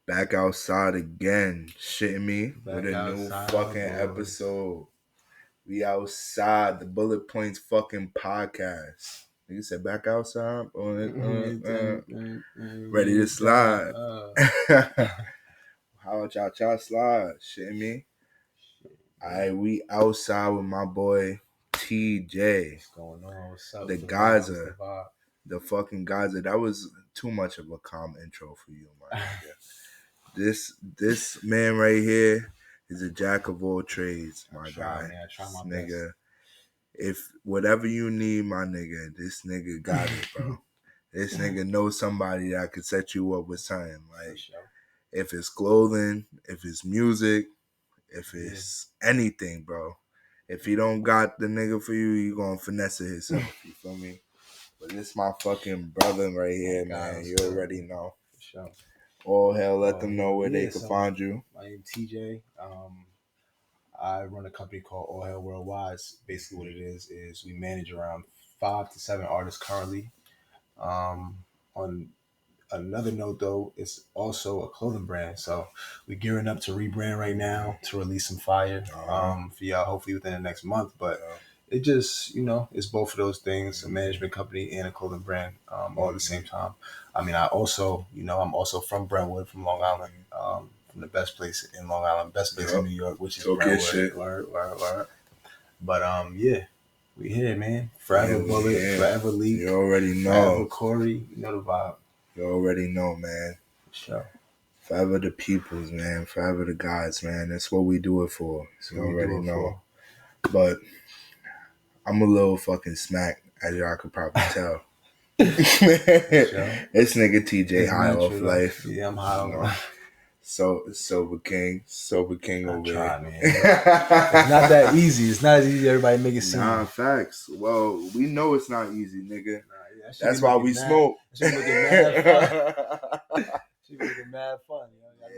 Back outside again. Shitting me Back with a new outside, fucking boys. episode. We outside the Bullet Points fucking podcast. You said back outside. Ready to slide. How about y'all slide? Shitting me. Alright, we outside with my boy TJ. What's going on? What's up? The What's Gaza. vibe? The fucking Gaza. That was too much of a calm intro for you, my nigga. This man right here is a jack of all trades, my guy. Man, I try my nigga, best. If whatever you need, my nigga, this nigga got it, bro. This nigga knows somebody that could set you up with something. Like, if it's clothing, if it's music, if it's anything, bro. If he don't got the nigga for you, you gonna finesse it himself. You feel me? But this my fucking brother right here, man. You already know. For sure. All hell, let them know where they can find you. My name's TJ. I run a company called OvO Worldwide. Basically, what it is we manage around 5 to 7 artists currently. On another note, though, it's also a clothing brand. So we're gearing up to rebrand right now to release some fire for y'all, hopefully within the next month. But it just, it's both of those things, a management company and a clothing brand all at the same time. I mean, I also, I'm also from Brentwood, from Long Island, from the best place in Long Island, best place in New York, which is Brentwood. Word. But, we here, man. Forever Bullet, forever Leak. You already know. Forever Corey, you know the vibe. You already know, man. Sure. Forever the peoples, man. Forever the guys, man. That's what we do it for. You already know. But I'm a little fucking smacked, as y'all could probably tell. This nigga TJ high off life. Yeah, I'm high off life. So Sober King over there. Man. It's not that easy. It's not as easy as everybody make it seem. Nah, facts. Well, we know it's not easy, nigga. That's why we smoke. She making mad fun. She making mad fun. Mad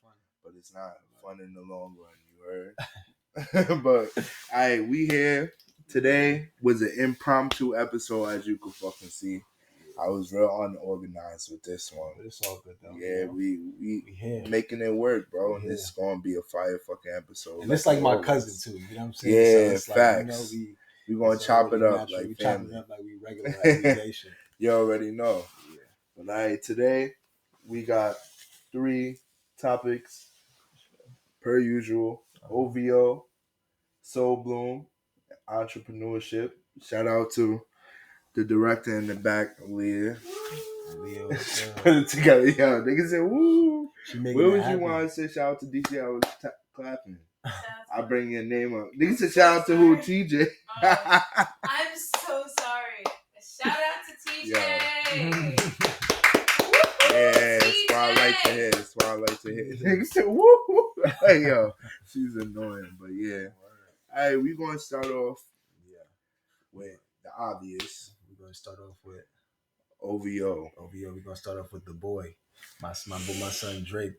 fun. But it's not fun in the long run, you heard? But, alright, we here. Today was an impromptu episode, as you could fucking see. I was real unorganized with this one. But it's all good, though. Yeah, we making it work, bro. And this is going to be a fire fucking episode. And it's like my cousin, too. You know what I'm saying? Yeah, so facts. Like, we're going to chop it up natural. like we family. Chop it up like we regular relation. You already know. Yeah. But alright, today we got 3 topics per usual. OvO, Soul Blume, Entrepreneurship. Shout out to the director in the back, Leah. Put it together, yo. Nigga said, woo. Where would you want to say shout out to DJ? I was clapping. I bring your name up. Nigga said shout out to who? TJ. I'm so sorry. Shout out to TJ. Yeah, that's why I like to hear. That's why I like to hear. Nigga said, woo. Hey, yo. She's annoying, but yeah. All right, we're going to start off with the obvious. We're going to start off with OvO. We're going to start off with the boy. My son Drake. Drake.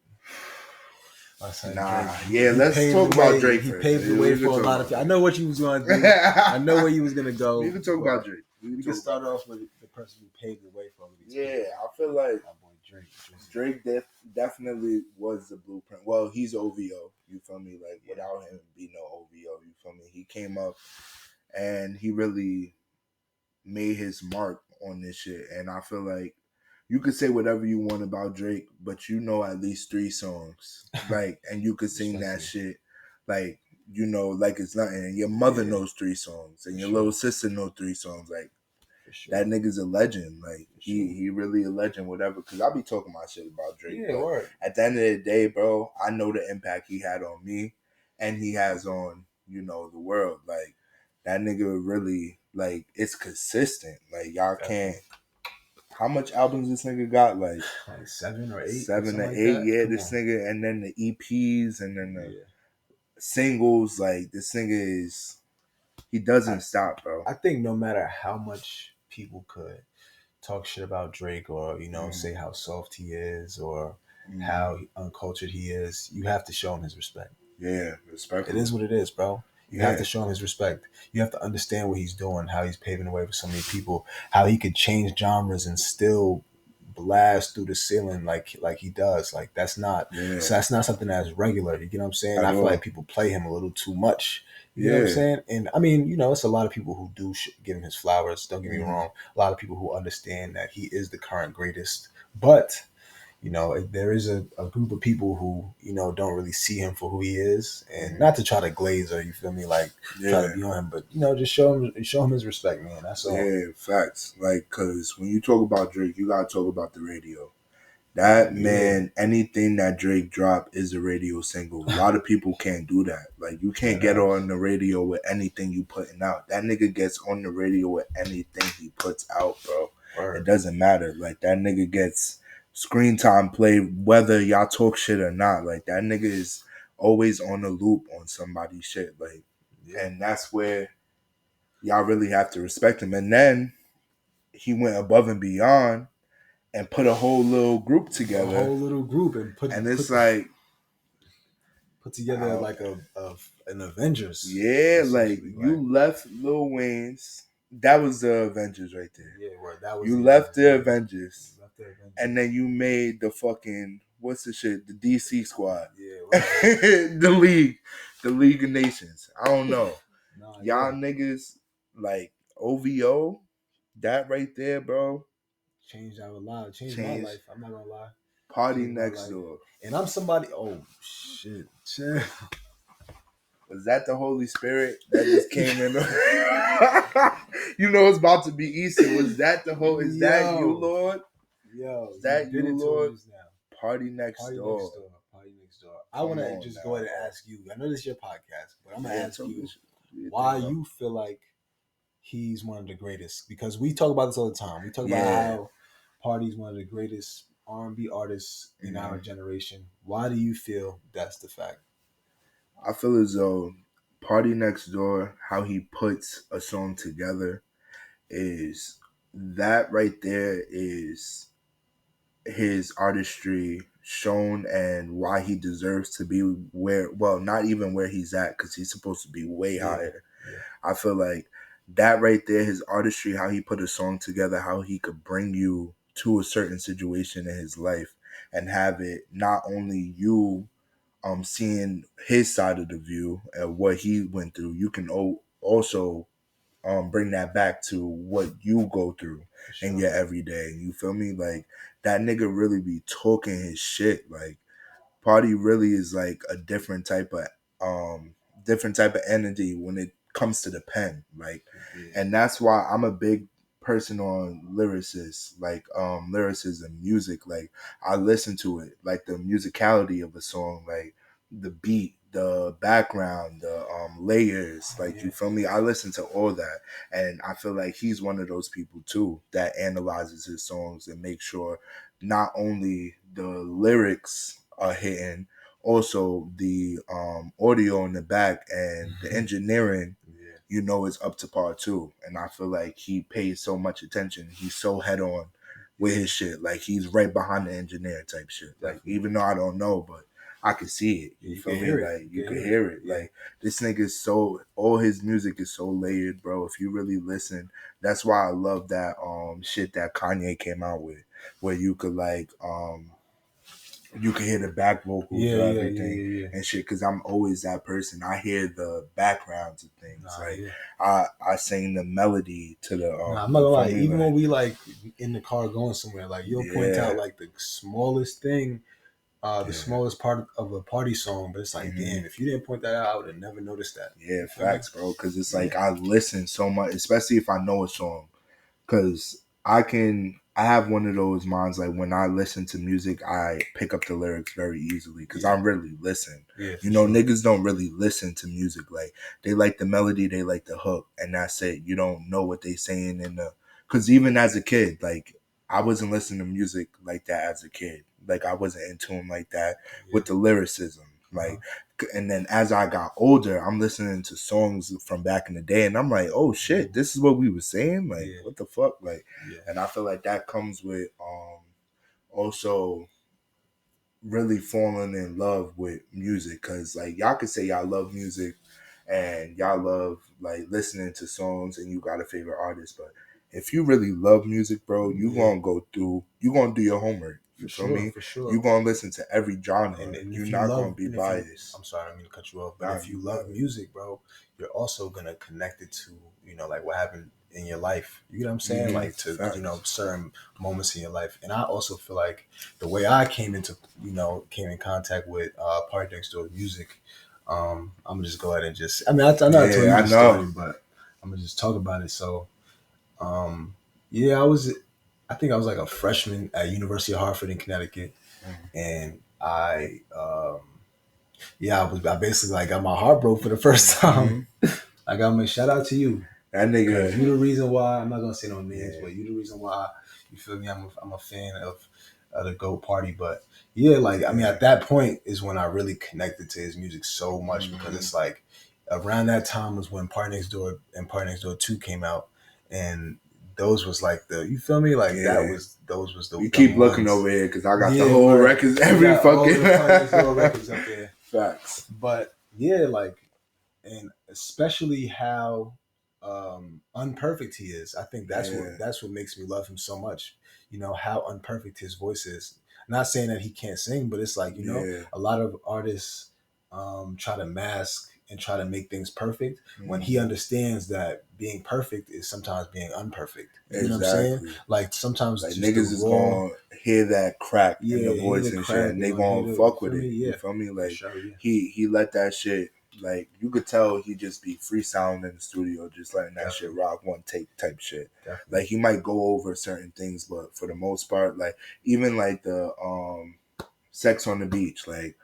Yeah, let's talk about Drake first. He paved the way for a lot of people. I know what you was going to do. I know where you was going to go. We can talk about Drake. We can start off with the person who paved the way for all of these people. I feel like my boy Drake definitely was the blueprint. Well, he's OvO. You feel me? Like, without him being no OvO, you feel me? He came up and he really made his mark on this shit. And I feel like you could say whatever you want about Drake, but you know at least 3 songs. Like, and you could sing that shit like, like it's nothing. And your mother knows 3 songs. And your little sister knows 3 songs. Like, that nigga's a legend. Like, he really a legend, whatever. Because I be talking my shit about Drake. Yeah, word. At the end of the day, bro, I know the impact he had on me. And he has on, the world. Like, that nigga really, like, it's consistent. Like, y'all can't. How much albums this nigga got? Like 7 or 8? 7 to 8, yeah, this nigga. And then the EPs and then the singles. Like, this nigga he doesn't stop, bro. I think no matter how much people could talk shit about Drake or, say how soft he is or how uncultured he is, you have to show him his respect. Yeah, respect. It is what it is, bro. You have to show him his respect. You have to understand what he's doing, how he's paving the way for so many people, how he could change genres and still blast through the ceiling like he does. Like that's not something that's regular. You get what I'm saying? I feel like people play him a little too much. You know what I'm saying? And I mean, it's a lot of people who do give him his flowers. Don't get me wrong. A lot of people who understand that he is the current greatest. But there is a group of people who, don't really see him for who he is, and not to try to glaze or, you feel me, like try to be on him, but just show him his respect, man. That's all. Yeah, facts. Like, cause when you talk about Drake, you gotta talk about the radio. That man, anything that Drake dropped is a radio single. A lot of people can't do that. Like, you can't get on the radio with anything you putting out. That nigga gets on the radio with anything he puts out, bro. It doesn't matter. Like, that nigga gets screen time play whether y'all talk shit or not. Like, that nigga is always on the loop on somebody's shit. Like, and that's where y'all really have to respect him. And then he went above and beyond and put a whole little group together. And it's like put together like an Avengers. Yeah, like you left Lil Wayne's. That was the Avengers right there. Yeah, that was. You left the Avengers. And then you made the fucking what's the shit? The DC squad. Yeah. the League of Nations. I don't know. Y'all niggas like OVO. That right there, bro. Changed our lives. Changed my life. I'm not gonna lie. Party Next Door. And I'm somebody. Oh shit. Was that the Holy Spirit that just came in? It's about to be Easter. Was that the whole? Is that you, Lord? Yo, is that you, Lord? Party Next Door. Party Next Door. I want to just go ahead and ask you. I know this is your podcast, but I'm gonna ask you why you feel like he's one of the greatest. Because we talk about this all the time. We talk about how Party's one of the greatest R&B artists in our generation. Why do you feel that's the fact? I feel as though Party Next Door, how he puts a song together, is that right there is his artistry shown and why he deserves to be not even where he's at, because he's supposed to be way higher. I feel like that right there, his artistry, how he put a song together, how he could bring you to a certain situation in his life and have it not only you seeing his side of the view and what he went through, you can also bring that back to what you go through in your everyday. You feel me? Like, that nigga really be talking his shit. Like, Party really is like a different type of entity when it comes to the pen. Like, and that's why I'm a big person on lyricists, like lyricism, music. Like, I listen to it, like the musicality of a song, like the beat, the background, the layers, like, you feel me? I listen to all that, and I feel like he's one of those people too that analyzes his songs and makes sure not only the lyrics are hitting, also the audio in the back and the engineering, is up to par too. And I feel like he pays so much attention. He's so head on with his shit. Like, he's right behind the engineer type shit. Like, even though I don't know, but I can see it. You feel me? Like, you can hear it. Like, this nigga is all his music is so layered, bro. If you really listen, that's why I love that shit that Kanye came out with, where you could like you can hear the back vocals of everything and shit. Because I'm always that person. I hear the backgrounds of things. I sing the melody to the. I'm not gonna lie. Even when we like in the car going somewhere, like you'll point out like the smallest thing. The smallest part of a party song, but it's like, damn, if you didn't point that out, I would have never noticed that. Yeah, facts, bro. Because it's like I listen so much, especially if I know a song. Because I have one of those minds, like when I listen to music, I pick up the lyrics very easily because I really listen. Niggas don't really listen to music. Like, they like the melody, they like the hook, and that's it. You don't know what they saying because even as a kid, like, I wasn't listening to music like that as a kid. Like, I wasn't in tune like that with the lyricism. Like, and then as I got older, I'm listening to songs from back in the day, and I'm like, oh shit, this is what we were saying. Like, what the fuck? Like, and I feel like that comes with also really falling in love with music, because like, y'all could say y'all love music and y'all love like listening to songs and you got a favorite artist, but if you really love music, bro, you gonna do your homework. You feel me? For sure. You gonna listen to every genre. And you're if not gonna be biased. I'm sorry, I didn't mean to cut you off, but if you love music, bro, you're also gonna connect it to, like what happened in your life. You know what I'm saying? Like to certain moments in your life. And I also feel like the way I came in contact with Party Next Door music. I'm gonna just go ahead and I know I told you the story, but I'm gonna just talk about it. So, I think I was like a freshman at University of Hartford in Connecticut, and I basically like got my heart broke for the first time. I gotta make shout out to you. That nigga, you the reason why I'm not gonna say no names, but you the reason why you feel me. I'm a fan of the GOAT Party, but I mean, at that point is when I really connected to his music so much because it's like around that time was when Party Next Door and Party Next Door 2 came out, and those was like you feel me, like those was the. You keep looking over here because I got the whole records, every fucking Party Next Door records up there. Facts, but and especially how unperfect he is. I think that's what makes me love him so much. How unperfect his voice is. Not saying that he can't sing, but it's like a lot of artists try to mask and try to make things perfect when he understands that being perfect is sometimes being unperfect. You know what I'm saying? Like sometimes like niggas is gonna hear that crack in the voice and shit, and they gonna fuck with it. You feel me? Like he let that shit. Like you could tell he just be freestyling in the studio, just letting that shit rock, one take type shit. Like he might go over certain things, but for the most part, like even like the Sex on the Beach, like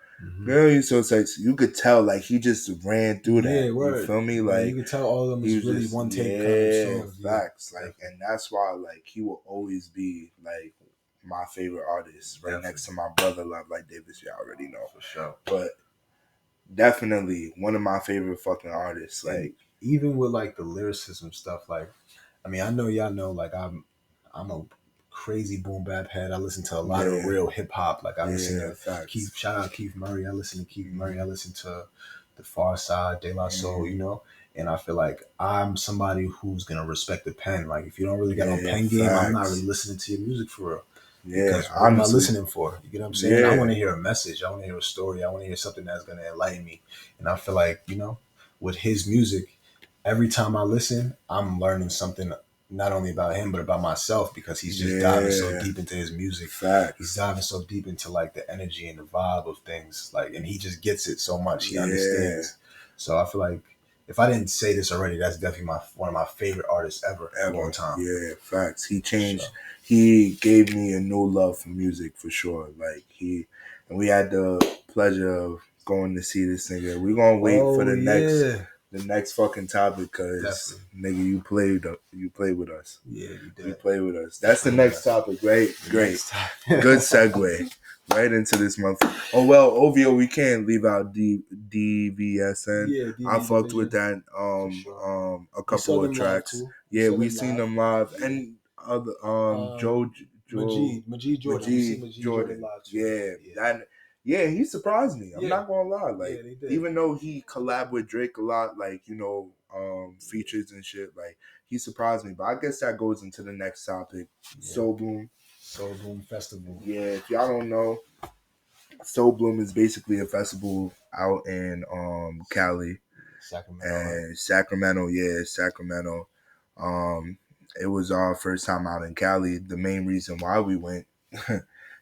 girl, you so sexy. You could tell like he just ran through that. You feel me? Like you could tell all of them is really one take kind of songs. Facts. Like, and that's why like he will always be like my favorite artist, right next to my brother, Love Like Davis. You already know for sure, but. Definitely one of my favorite fucking artists. Like even with like the lyricism stuff, like I mean, I know y'all know like I'm a crazy boom bap head. I listen to a lot of real hip hop. Like I listen to Keith. Shout out Keith Murray. I listen to Keith Murray. I listen to The Far Side, De La Soul. And I feel like I'm somebody who's gonna respect the pen. Like if you don't really got no pen game, I'm not really listening to your music for real. Because what am I listening for? You get what I'm saying? I want to hear a message. I want to hear a story. I want to hear something that's going to enlighten me. And I feel like, with his music, every time I listen, I'm learning something not only about him, but about myself because he's just diving so deep into his music. Facts. He's diving so deep into like the energy and the vibe of things. Like, and he just gets it so much. He understands. So I feel like if I didn't say this already, that's definitely one of my favorite artists ever. Of all time. Yeah, facts. He changed. He gave me a new love for music for sure. Like and we had the pleasure of going to see this nigga. We're gonna wait for the next fucking topic because nigga, you played with us. Yeah, you did. You played with us. That's the next topic, right? Great. Good segue. Right into this month. Oh well, OVO, we can't leave out DVSN. Yeah, I fucked with that. A couple of tracks. Yeah, we seen them live, and other Majid Jordan live too. Yeah, he surprised me. I'm not gonna lie. Like even though he collabed with Drake a lot, like features and shit, like he surprised me. But I guess that goes into the next topic. Soul Blume Festival. Yeah, if y'all don't know, Soul Blume is basically a festival out in Cali. Sacramento. It was our first time out in Cali. The main reason why we went,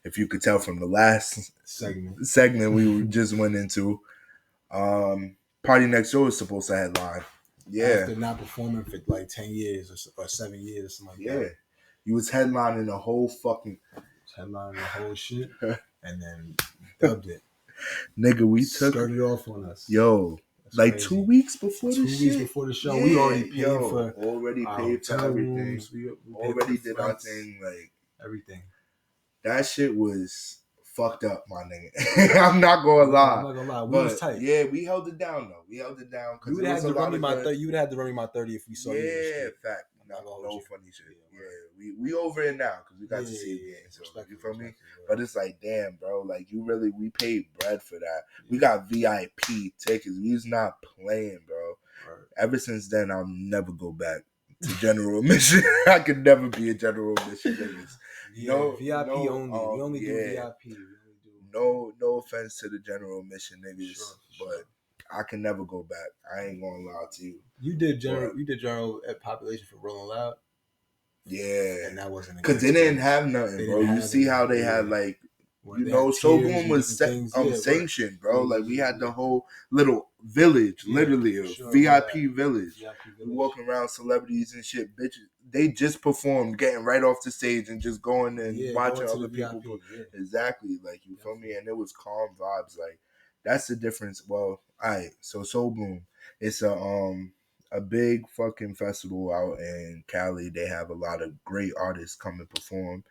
if you could tell from the last segment we just went into, Party Next Door was supposed to headline. Yeah. After not performing for like 10 years or 7 years or something like that. He was headlining the whole fucking... Headlining the whole shit and then dubbed it. Nigga, we skirted off on us. Yo. That's like crazy. 2 weeks before the 2 weeks before the show, we already paid for everything. We already did our thing, like everything. That shit was fucked up, my nigga. I'm not gonna lie. We was tight. Yeah, we held it down though. We held it down because you would have to run me my 30. You would have to run me my 30 if we saw you. Yeah, fact. No funny shit. Yeah, we over it now because we got to see it again. So you feel me? But it's like, damn, bro. Like we paid bread for that. We got VIP tickets. We was not playing, bro. Right. Ever since then, I'll never go back to general admission. I could never be a general admission niggas. Yeah, no, VIP only. We only do VIP. No offense to the general admission niggas, but I can never go back. I ain't gonna lie to you. You did general at population for Rolling Loud. Yeah, and that wasn't because they didn't have nothing, bro. You see how they had like, you know, So Blume was sanctioned, bro. Like we had the whole little village, literally a VIP village. You walking around celebrities and shit, bitches. They just performed, getting right off the stage and just going and watching other people. Exactly, like you feel me, and it was calm vibes. Like that's the difference. Well, alright, so Blume, it's a big fucking festival out in Cali. They have a lot of great artists come and perform.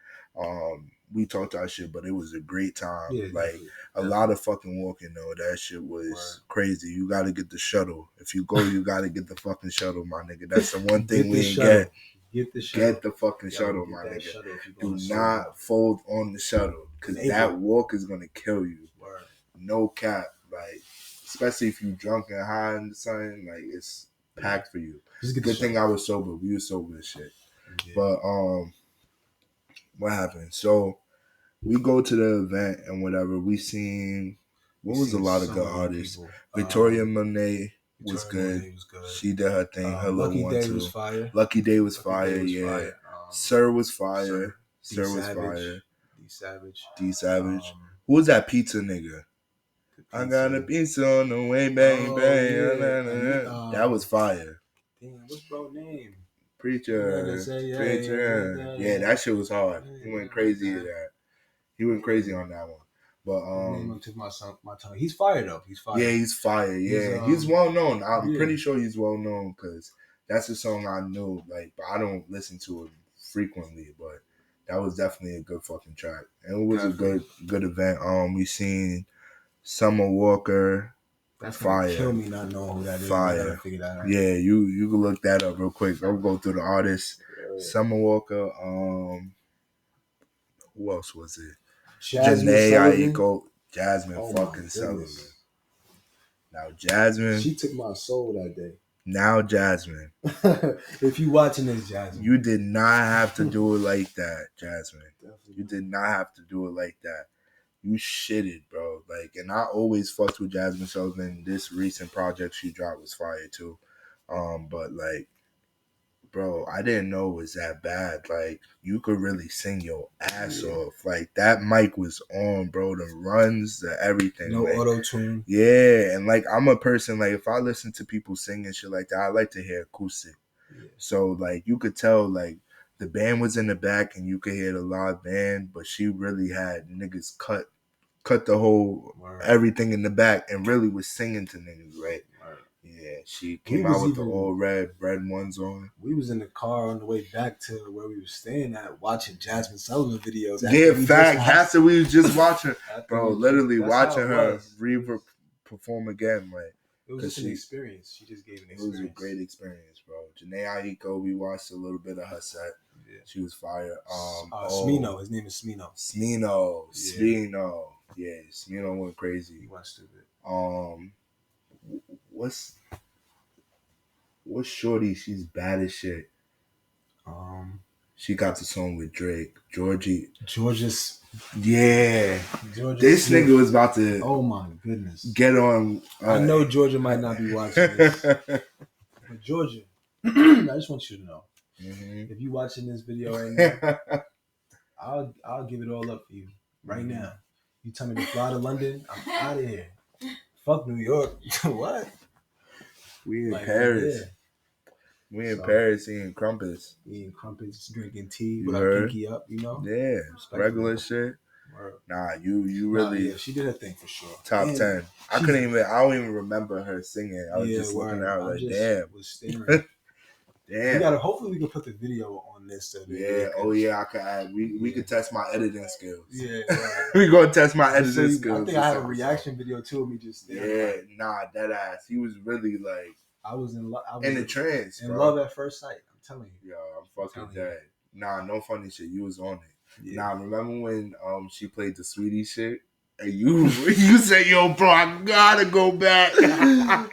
We talked our shit, but it was a great time. Yeah, like a lot of fucking walking though. That shit was crazy. You gotta get the shuttle. If you go, you gotta get the fucking shuttle, my nigga. That's the one thing we ain't get. Get the shuttle. Get the fucking shuttle, my nigga. Do not fold on the shuttle, because that walk is gonna kill you. Word. No cap. Like, especially if you drunk and high and something, like it's packed for you. Good thing I was sober. We were sober as shit. Yeah. But what happened? So we go to the event and whatever. We seen a lot of good artists. Victoria Monet was good. She did her thing. Her little one too. Lucky Day was fire. Yeah. Sir was fire. Sir was fire. D Savage. Who was that pizza nigga? I got a pizza on the way, bang, bang. That was fire. Damn, what's bro name? Preacher. Yeah, that shit was hard. He went crazy at that. He went crazy on that one. But name took my tongue. He's fire though. He's fire. Yeah, he's fire. Yeah, he's well known. I'm pretty sure he's well known because that's a song I knew. Like, but I don't listen to it frequently. But that was definitely a good fucking track, and it was a good event. We seen Summer Walker. That's fire. Gonna kill me not knowing who that is. Fire. I gotta figure that out. Yeah, you can look that up real quick. I'll go through the artists. Summer Walker. Who else was it? Janae Aiko. Jasmine fucking Sullivan. Now Jasmine. She took my soul that day. Now Jasmine. If you watching this, Jasmine. You did not have to do it like that, Jasmine. Definitely. You did not have to do it like that. You shitted, bro. Like, and I always fucked with Jasmine Sullivan. This recent project she dropped was fire too. But like, bro, I didn't know it was that bad. Like, you could really sing your ass off. Like, that mic was on, bro. The runs, the everything. No auto-tune. Yeah, and like, I'm a person, like, if I listen to people singing shit like that, I like to hear acoustic. Yeah. So, like, you could tell, like, the band was in the back and you could hear the live band, but she really had niggas cut the whole everything in the back and really was singing to niggas, right? Yeah, she came out with the all red ones on. We was in the car on the way back to where we were staying at watching Jasmine Sullivan videos. Yeah, fact. After we was just watching, bro, literally watching her perform again, like. It was just an experience. She just gave an experience. It was a great experience, bro. Janae Aiko, we watched a little bit of her set. Yeah. She was fire. Smino. His name is Smino. Smino. Yeah, Smino went crazy. He went stupid. What's Shorty? She's bad as shit. She got the song with Drake. George's. Yeah. This nigga was about to. Oh my goodness. Get on. I know Georgia might not be watching this. But Georgia, I just want you to know. Mm-hmm. If you watching this video right now, I'll give it all up for you right now. You tell me to fly to London, I'm out of here. Fuck New York. What? We in Paris. Yeah. We in Paris eating crumpets. Drinking tea with our pinky up, you know? Yeah, regular shit. Nah, you really. Yeah, she did her thing for sure. Top 10. I don't even remember her singing. I was just looking out like, damn. Was staring. Damn. Hopefully we can put the video on this. I can add. We can test my editing skills. Yeah, right. We gonna test my editing skills. I think I have a reaction video too of me just staring. Yeah, that ass. He was really like. I was in love. In the trance, in love at first sight. I'm telling you. Yo, I'm fucking dead. Nah, no funny shit. You was on it. Yeah. Nah, remember when she played the Sweetie shit? And you said, yo, bro, I gotta go back. I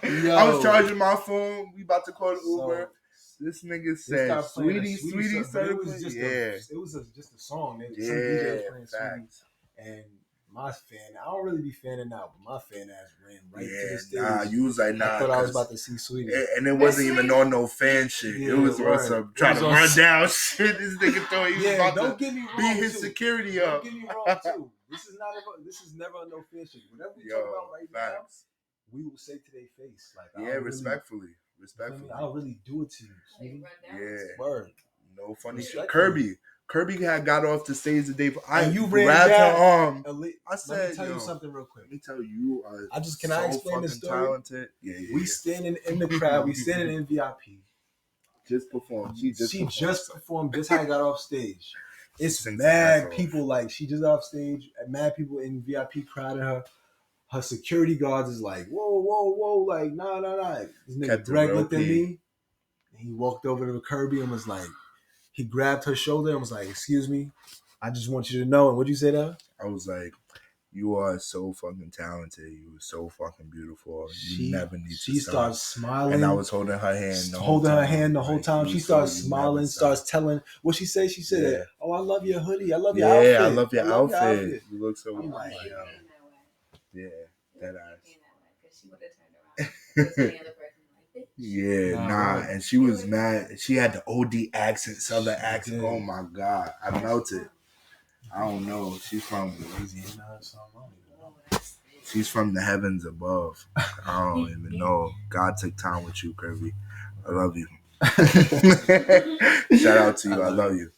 was charging my phone. We about to call the Uber. This nigga said, "Sweetie, Sweetie," but it was just just a song. Some DJ was playing facts. Sweetie, and my fan, I don't really be fanning out, but my fan ass ran right to the stage. Nah, you was like, nah. I thought I was about to see Sweetie, and it wasn't even on no fan shit. It was on some trying to run down shit. This nigga thought he was about to beat his security up. Don't get me wrong too. This is never a no fan shit. Whatever we talk about right now, we will say to their face, like, respectfully. I'll really do it to you. Word. No funny shit. Kirby had got off the stage the day before. You grabbed her arm. I said, let me tell you something real quick. Let me tell you, can I explain this story? Talented. Yeah. We standing in the crowd. We standing in VIP. Just performed. She just performed. Just how I got off stage. It's mad people. Like, she just off stage. Mad people in VIP crowded her. Her security guards is like, whoa, like, nah. This nigga Greg looked at me. And he walked over to Kirby and was like, he grabbed her shoulder and was like, "Excuse me, I just want you to know." And what'd you say to her? I was like, "You are so fucking talented. You are so fucking beautiful. You never need to stop." She starts smiling. And I was holding her hand the whole time. She starts smiling, starts telling what she said. She said, "Oh, I love your hoodie. I love your outfit. Yeah, I love your outfit. You look so I'm like, yo. Yeah, that ass. She would have turned around. And she was mad. She had the OD accent, Southern accent. Oh my God, I melted. I don't know. She's from Louisiana or something. She's from the heavens above. I don't even know. God took time with you, Kirby. I love you. Shout out to you. I love you.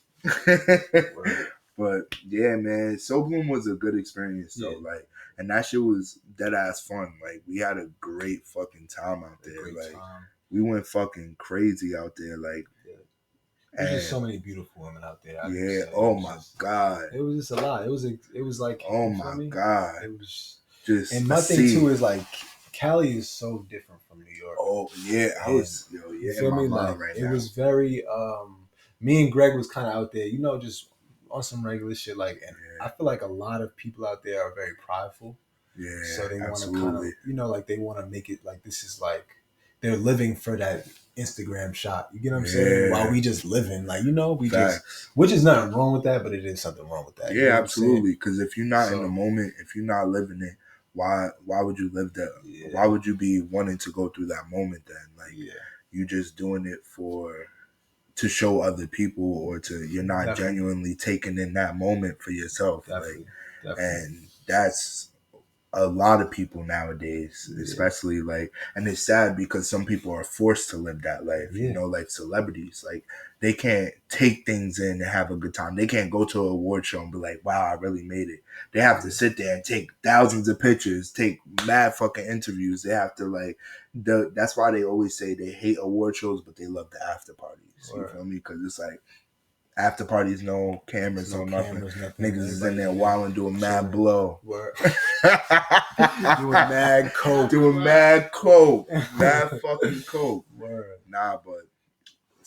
But yeah, man, So Blume was a good experience though. Like, and that shit was dead ass fun. Like, we had a great fucking time out there. We went fucking crazy out there. Like, there's just so many beautiful women out there. Oh my God. It was just a lot. It was like, oh my God. It was just. And my thing too is like, Cali is so different from New York. Oh yeah, you feel me? Like, right it was very. Me and Greg was kind of out there, just on some regular shit. Like, and I feel like a lot of people out there are very prideful. Yeah, so they want to kind of, like, they want to make it like this is like they're living for that Instagram shot. You get what I'm saying? While we just living, like, which is nothing wrong with that, but it is something wrong with that. Yeah, absolutely. Because if you're not in the moment, if you're not living it, why would you live that? Yeah. Why would you be wanting to go through that moment then? Like, you just doing it to show other people, or you're not genuinely taking in that moment for yourself. Definitely. And that's a lot of people nowadays, especially like, and it's sad because some people are forced to live that life, like celebrities, like they can't take things in and have a good time. They can't go to an award show and be like, wow, I really made it. They have to sit there and take thousands of pictures, take mad fucking interviews. They have to that's why they always say they hate award shows, but they love the after parties. You feel me? Because it's like, after parties, no cameras, no nothing. Niggas is in there wilding, doing mad blow. Doing mad coke. Mad fucking coke. Nah, but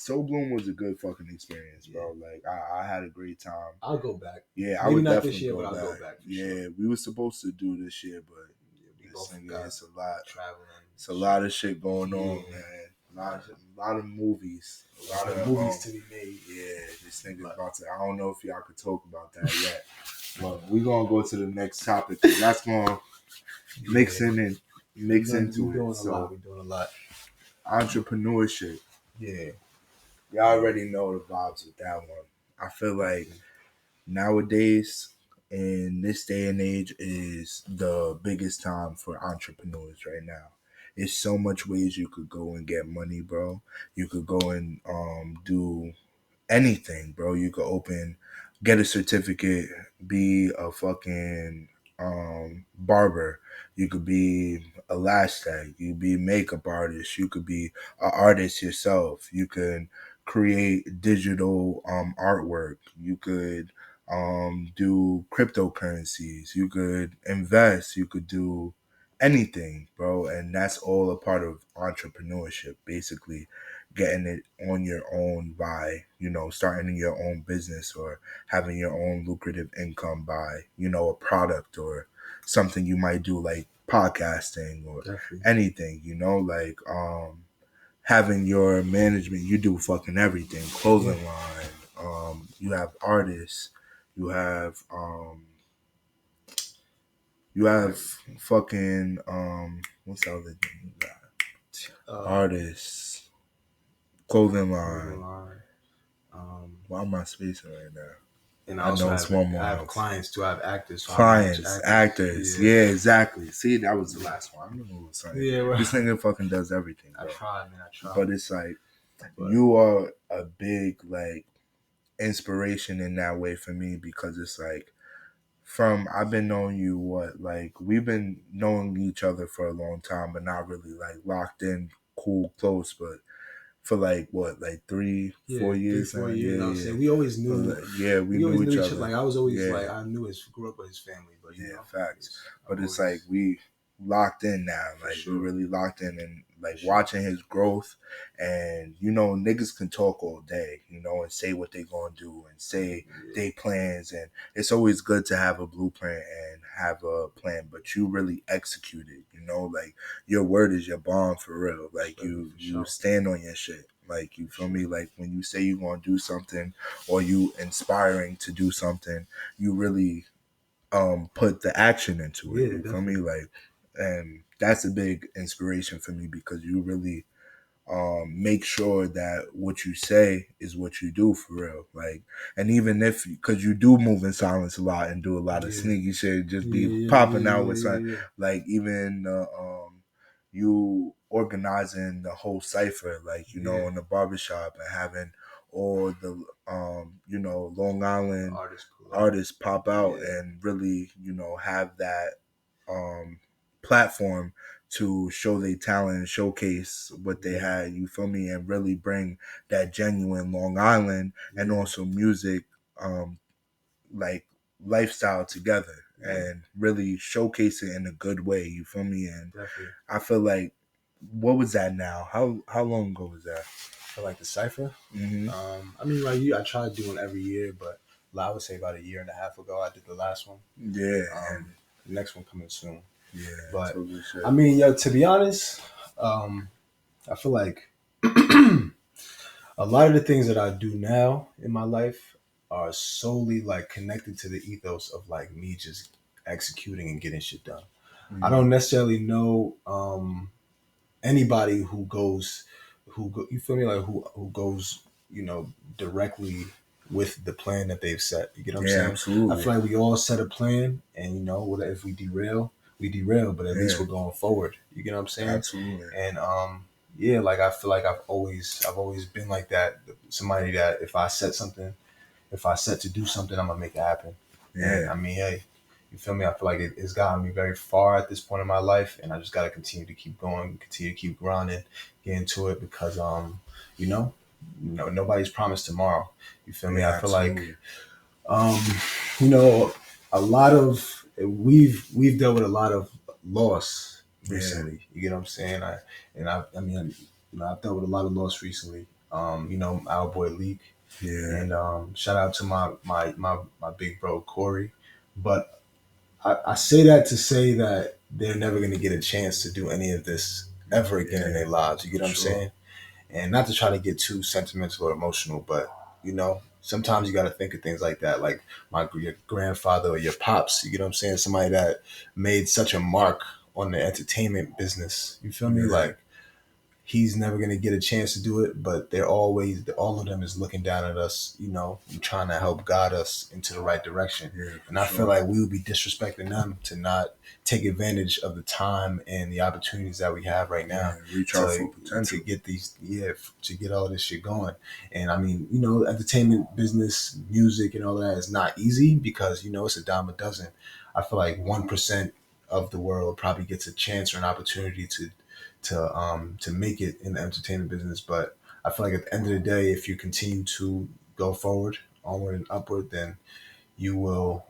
So Blume was a good fucking experience, bro. Like, I had a great time. I'll go back. Yeah, I would definitely this year, but I'll go back. Sure. We were supposed to do this year, but it's a lot. Traveling. It's a lot of shit going on, man. A lot of movies. A lot of movies to be made. Yeah, this nigga's about to. I don't know if y'all could talk about that yet. But we're going to go to the next topic, because that's going to mix into it. We're doing a lot. Entrepreneurship. Yeah. Y'all already know the vibes with that one. I feel like nowadays, in this day and age, is the biggest time for entrepreneurs right now. There's so much ways you could go and get money, bro. You could go and do anything, bro. You could get a certificate, be a fucking barber. You could be a lash tag. You could be a makeup artist. You could be an artist yourself. You could create digital artwork. You could do cryptocurrencies. You could invest. You could do anything, bro. And that's all a part of entrepreneurship, basically getting it on your own by, starting your own business, or having your own lucrative income by, a product or something you might do, like podcasting or anything, having your management, you do fucking everything. Clothing line. You have artists. You have fucking what's the other thing you got? Artists, clothing line. Why am I spacing right now? And I also have clients too. I have actors. So clients, actors. Yeah, exactly. See, that was the last one. I don't know what was saying. Yeah, well, this nigga fucking does everything. Bro. I try, man. I try. But it's like you are a big like inspiration in that way for me because it's like I've been knowing you we've been knowing each other for a long time, but not really like locked in, cool, close, but for like 4 years. 4 years. I'm saying we always knew. We knew each other. Like I was always like I grew up with his family, but facts. But it's like we locked in now. Like we really locked in and like watching his growth. And niggas can talk all day, and say what they gonna do and say they plans, and it's always good to have a blueprint and have a plan, but you really execute it. Like your word is your bond for real. Like you stand on your shit. Like you feel me? Like when you say you're gonna do something or you inspiring to do something, you really put the action into it. You feel me? Like, and that's a big inspiration for me because you really make sure that what you say is what you do for real. Like, and even if, because you do move in silence a lot and do a lot of sneaky shit, just be popping out with something. Like even you organizing the whole cipher, like in the barbershop and having all the Long Island artists pop out and really have that platform to show their talent and showcase what they had, you feel me, and really bring that genuine Long Island and also music like lifestyle together and really showcase it in a good way, you feel me? And I feel like, what was that now? How long ago was that? For like the cipher? Mm-hmm. I mean, like I try doing every year, but I would say about a year and a half ago I did the last one. Yeah. The next one coming soon. Yeah. But I mean, to be honest, I feel like a lot of the things that I do now in my life are solely like connected to the ethos of like me just executing and getting shit done. Mm-hmm. I don't necessarily know anybody who goes, you feel me, like who goes, directly with the plan that they've set. You get what I'm saying? Absolutely. I feel like we all set a plan, and if we derail, we derail, but at least we're going forward. You get what I'm saying? Absolutely. And like I feel like I've always been like that. Somebody that if I set to do something, I'm gonna make it happen. Yeah. And I mean, hey, you feel me? I feel like it's gotten me very far at this point in my life, and I just gotta continue to keep going, continue to keep grinding, get into it because nobody's promised tomorrow. You feel me? I feel like a lot of we've dealt with a lot of loss recently. You get what I'm saying? I mean, I've dealt with a lot of loss recently. Our boy Leak. Yeah. And shout out to my big bro Corey. But I say that to say that they're never gonna get a chance to do any of this ever again in their lives. You get what I'm saying? And not to try to get too sentimental or emotional, but sometimes you got to think of things like that, like your grandfather or your pops. You get what I'm saying? Somebody that made such a mark on the entertainment business. You feel me? Like he's never going to get a chance to do it, but they're always, all of them is looking down at us, and trying to help guide us into the right direction. Yeah, and I feel like we would be disrespecting them to not take advantage of the time and the opportunities that we have right now reach our full potential to get to get all this shit going. And I mean, entertainment business, music and all that is not easy because, it's a dime a dozen. I feel like 1% of the world probably gets a chance or an opportunity to make it in the entertainment business. But I feel like at the end of the day, if you continue to go forward, onward and upward, then you will,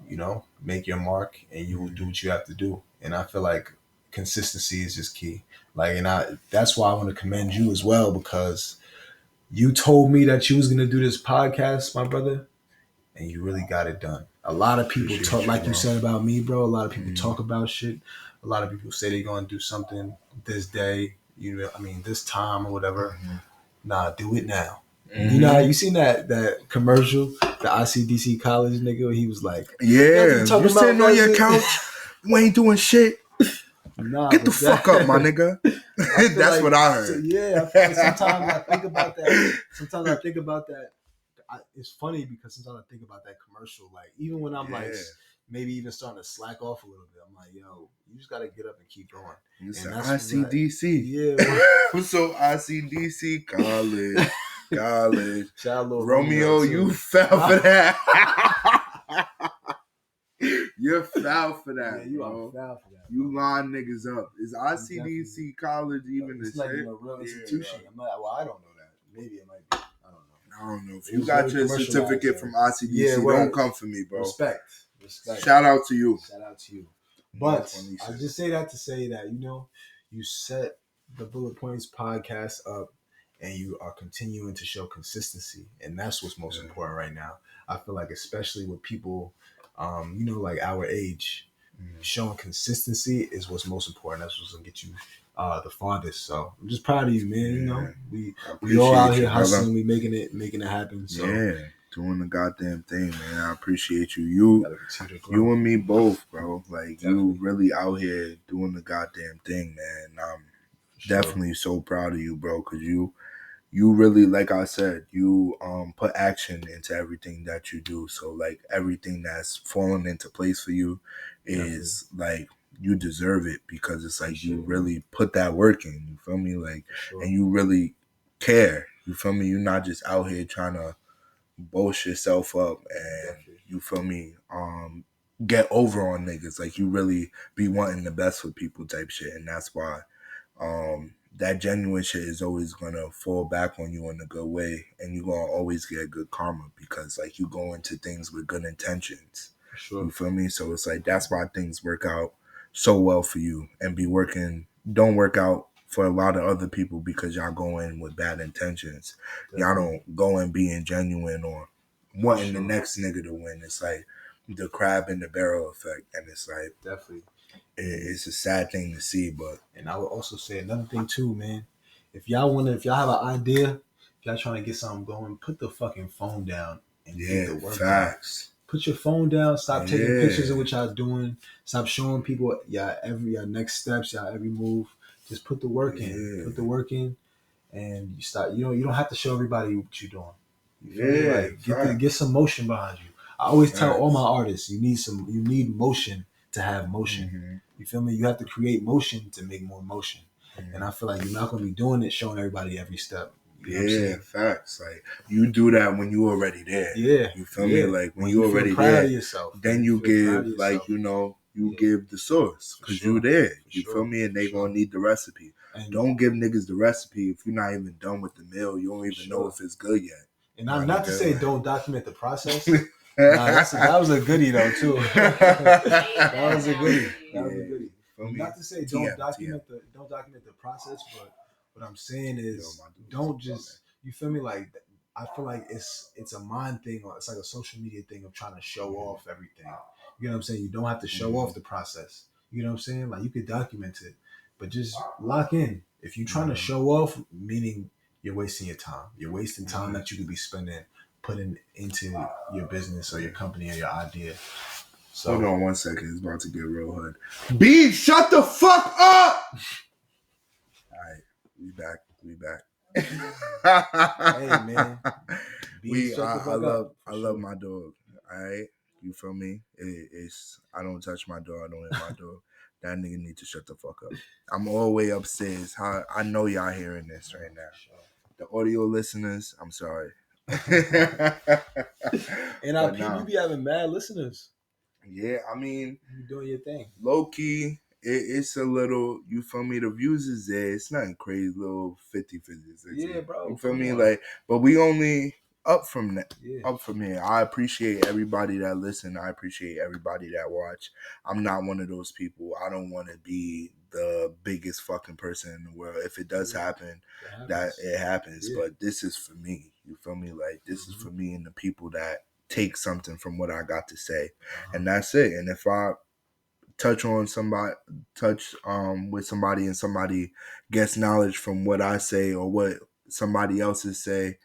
make your mark and you will do what you have to do. And I feel like consistency is just key. Like, and that's why I want to commend you as well, because you told me that you was going to do this podcast, my brother, and you really got it done. A lot of people talk, like you said about me, bro. A lot of people talk about shit. A lot of people say they're going to do something this day this time or whatever. Mhm. Nah, do it now. Mhm. You know, you seen that commercial, the ICDC college nigga? He was like, Yeah, talking you about sitting on your president." couch, you ain't doing shit. Nah, Get the but that- fuck up, my nigga. I feel That's like, what I heard. Yeah, I feel like sometimes I think about that. Sometimes I think about that. It's funny because sometimes I think about that commercial. Like even when I'm like Yeah. maybe even starting to slack off a little bit, I'm like, yo, you just gotta get up and keep going. It's And an that's ICDC. Yeah. So ICDC college. Shout out little Romeo, too. you fell for that. You fell for that, Yeah, you bro. are foul for that. You line niggas up. Is ICDC college even It's a not shit? even a real institution. Yeah. I'm like, well, I don't know that. Maybe it might be. I don't know. I don't know. If It you was got very your commercialized, certificate yeah. from ICDC, Yeah, don't word. come for me, bro. Respect. Shout out to you. Shout out to you. But Funny I shit. just say that to say that, you set the Bullet Points podcast up and you are continuing to show consistency. And that's what's most important right now. I feel like, especially with people, like our age, showing consistency is what's most important. That's what's going to get you the farthest. So I'm just proud of you, man. We all out here hustling. We making it happen. So. Yeah, doing the goddamn thing, man. I appreciate you. You and me both, bro. Like you really out here doing the goddamn thing, man. I'm definitely so proud of you, bro, because you really, like I said, you put action into everything that you do. So like everything that's falling into place for you is like you deserve it because it's like you really put that work in. You feel me? Like, and you really care. You feel me? You're not just out here trying to boast yourself up and you feel me get over on niggas. Like you really be wanting the best for people type shit, and that's why that genuine shit is always gonna fall back on you in a good way, and you're gonna always get good karma because like you go into things with good intentions. You feel me? So it's like that's why things work out so well for you and don't work out for a lot of other people because y'all go in with bad intentions. Y'all don't go in being genuine or wanting the next nigga to win. It's like the crab in the barrel effect, and it's like it's a sad thing to see. But and I would also say another thing too, man. If y'all have an idea, if y'all trying to get something going, put the fucking phone down and get the work facts. done. Put your phone down. Stop taking pictures of what y'all doing. Stop showing people y'all next steps, y'all every move. Just put the work in. Put the work in, and you start. You don't have to show everybody what you're doing. You feel me? Like get some motion behind you. I always tell all my artists, you need motion to have motion. Mm-hmm. You feel me? You have to create motion to make more motion. Mm-hmm. And I feel like you're not gonna be doing it showing everybody every step. You know what I'm saying? Facts. Like you do that when you already there. Yeah. You feel me? Like when you already proud there, of yourself, then you give like give the source because you there. You feel me? And they gonna need the recipe. And don't give niggas the recipe if you're not even done with the meal. You don't even know if it's good yet. And not to say don't document the process. That was a goodie though too. That was a goodie. Not to say don't document the process, but what I'm saying is don't just you feel me like I feel like it's a mind thing or it's like a social media thing of trying to show off everything. You know what I'm saying? You don't have to show off the process. You know what I'm saying? Like you could document it, but just lock in. If you're trying to show off, meaning you're wasting your time. You're wasting time that you could be putting into your business or your company or your idea. So hold on 1 second. It's about to get real hood. B, shut the fuck up! All right, we back. Hey man, I love my dog. All right, you feel me? It's I don't touch my dog. I don't hit my dog. That nigga need to shut the fuck up. I'm all the way upstairs. I know y'all hearing this right now. The audio listeners, I'm sorry. And our people, you be having mad listeners. Yeah, I mean, you doing your thing. Low key, it's a little, you feel me? The views is there. It's nothing crazy, little 50. Yeah, bro. You feel me? Like, but we only up from that. Up from here. I appreciate everybody that listen. I appreciate everybody that watch. I'm not one of those people. I don't want to be the biggest fucking person in the world. If it does happen, it happens. But this is for me. You feel me? Like, this is for me and the people that take something from what I got to say. And that's it. And if I touch with somebody and somebody gets knowledge from what I say or what somebody else's say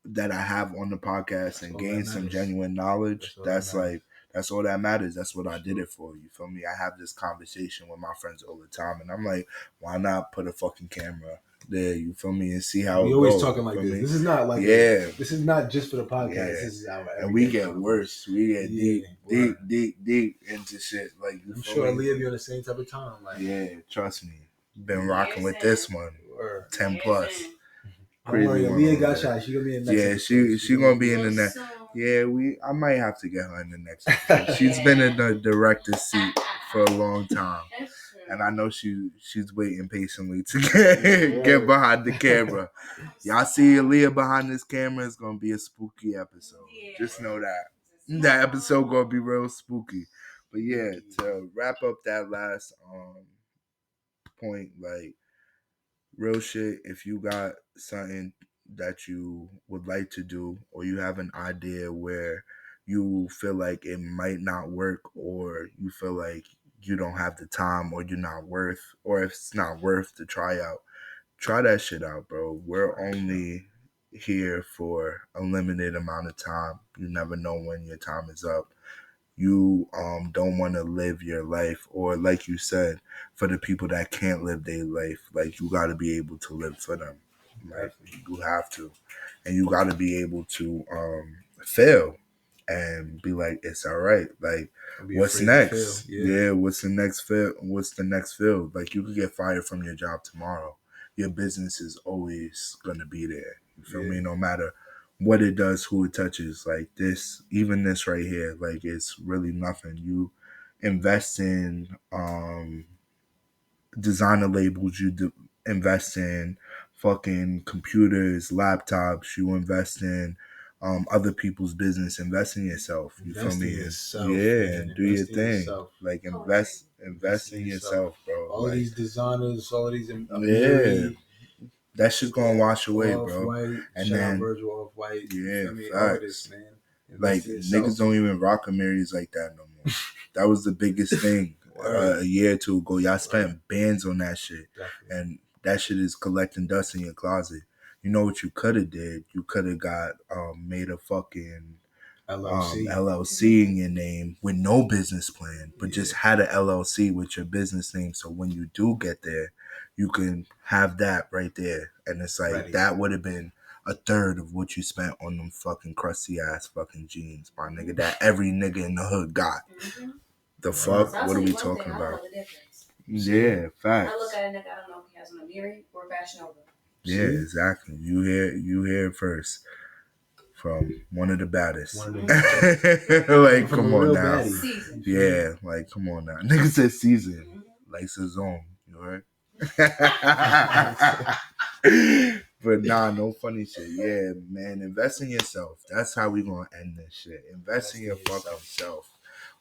that I have on the podcast and gain some genuine knowledge, that's all that matters. That's what I did it for. You feel me? I have this conversation with my friends all the time, and I'm like, why not put a fucking camera there? You feel me? And see how we it always goes. talking like this. Me? This is not like this is not just for the podcast. Yeah. This is our and we get worse. We get deep into shit. Like I'm sure Leah be on the same type of time. Like trust me. Been rocking with this one. 10 plus. Don't worry, Leah got shot. She gonna be in the next episode. she gonna be in the next. Yeah, I might have to get her in the next episode. She's been in the director's seat for a long time. And I know she's waiting patiently to get behind the camera. Y'all see Aaliyah behind this camera, it's gonna be a spooky episode. Just know that. That episode gonna be real spooky. But yeah, to wrap up that last point, like real shit, if you got something that you would like to do or you have an idea where you feel like it might not work or you feel like you don't have the time or you're not worth or if it's not worth to try that shit out, bro. We're only here for a limited amount of time. You never know when your time is up. You don't want to live your life, or like you said, for the people that can't live their life, like you got to be able to live for them. Like you have to, and you got to be able to fail and be like, it's all right. Like, what's next? Yeah, what's the next field? What's the next field? Like, you could get fired from your job tomorrow. Your business is always gonna be there. You feel me? No matter what it does, who it touches. Like this, even this right here, like it's really nothing. You invest in designer labels, you invest in fucking computers, laptops, you invest in other people's business, invest in yourself. You feel me? And do your thing. Like invest in yourself, bro. All like, these designers, all these that shit's gonna wash away, bro. White, and then Virgil Off-White, artists, man. Like niggas don't even rock Amiris like that no more. That was the biggest thing a year or two ago. Y'all spent bands on that shit, and that shit is collecting dust in your closet. You know what you could have did? You could have got made a fucking LLC in your name with no business plan, but just had a LLC with your business name. So when you do get there, you can have that right there. And it's like, that would have been a third of what you spent on them fucking crusty ass fucking jeans, my nigga, that every nigga in the hood got. The fuck? What are we talking about? Yeah, facts. I look at a nigga, I don't know if he has an Amiri or Fashion Nova. Yeah, exactly. You hear it first. From one of the baddest. Like, come on now. Yeah, like, come on now. Nigga said season. Like Saison. You heard? But nah, no funny shit. Yeah, man. Invest in yourself. That's how we gonna end this shit. Invest in your fucking self.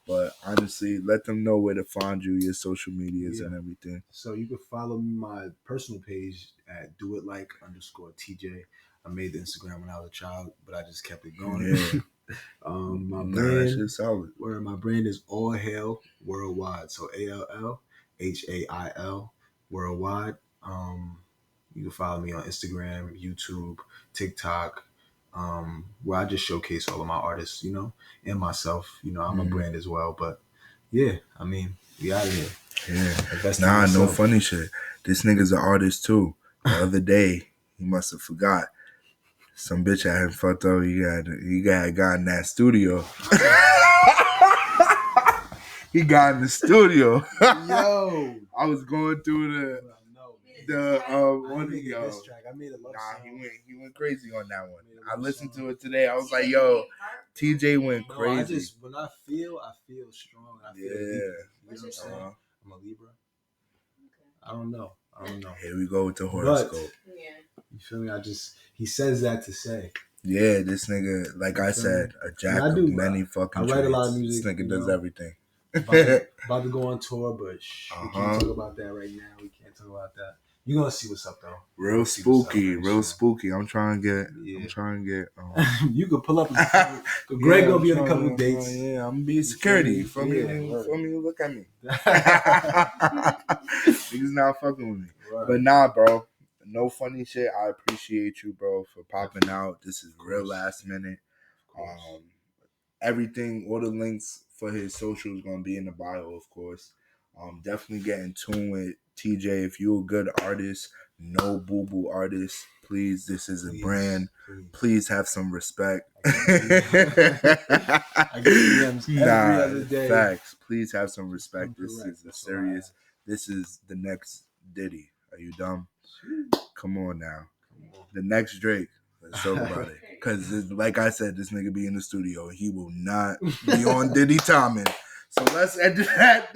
But honestly, let them know where to find you, your social medias and everything. So you can follow my personal page at doitlike_TJ. I made the Instagram when I was a child, but I just kept it going. Yeah. My brand, where my brand is All Hail Worldwide. So ALLHAIL Worldwide. You can follow me on Instagram, YouTube, TikTok, where I just showcase all of my artists, you know, and myself. You know, I'm a brand as well. But yeah, I mean, we out of here. Yeah. Nah, no funny shit. This nigga's an artist too. The other day, he must have forgot. Some bitch I had fucked up. He got in that studio. He got in the studio. Yo, I was going through one of this track. I made a love song. He went crazy on that one. I listened to it today. I was like, yo, TJ went crazy. When I feel strong. I feel deep. You know what I'm saying? I'm a Libra. I don't know. Here we go with the horoscope. But, you feel me? He says that to say. Yeah, this nigga, like I said, a jack of many fucking trades. I write a lot of music. This nigga does everything. About to go on tour, but we can't talk about that right now. We can't talk about that. You're gonna see what's up though. Real spooky, real spooky. I'm trying to get. You could pull up. Greg gonna be on a couple of dates. Yeah, I'm gonna be security. For me, look at me. He's not fucking with me. Right. But nah, bro. No funny shit. I appreciate you, bro, for popping out. This is real last minute. Everything, all the links for his social is gonna be in the bio, of course. Definitely get in tune with TJ. If you're a good artist, no boo-boo artist, please, this is a brand. Please have some respect. I get DMs every other day. Facts. Please have some respect. This is a serious. This is the next Diddy. Are you dumb? Come on now. The next Drake. Let's talk about it. Because, like I said, this nigga be in the studio. He will not be on Diddy timing. So let's end that.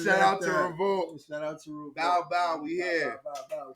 Shout out to Revolt. Bow, we here. Bow.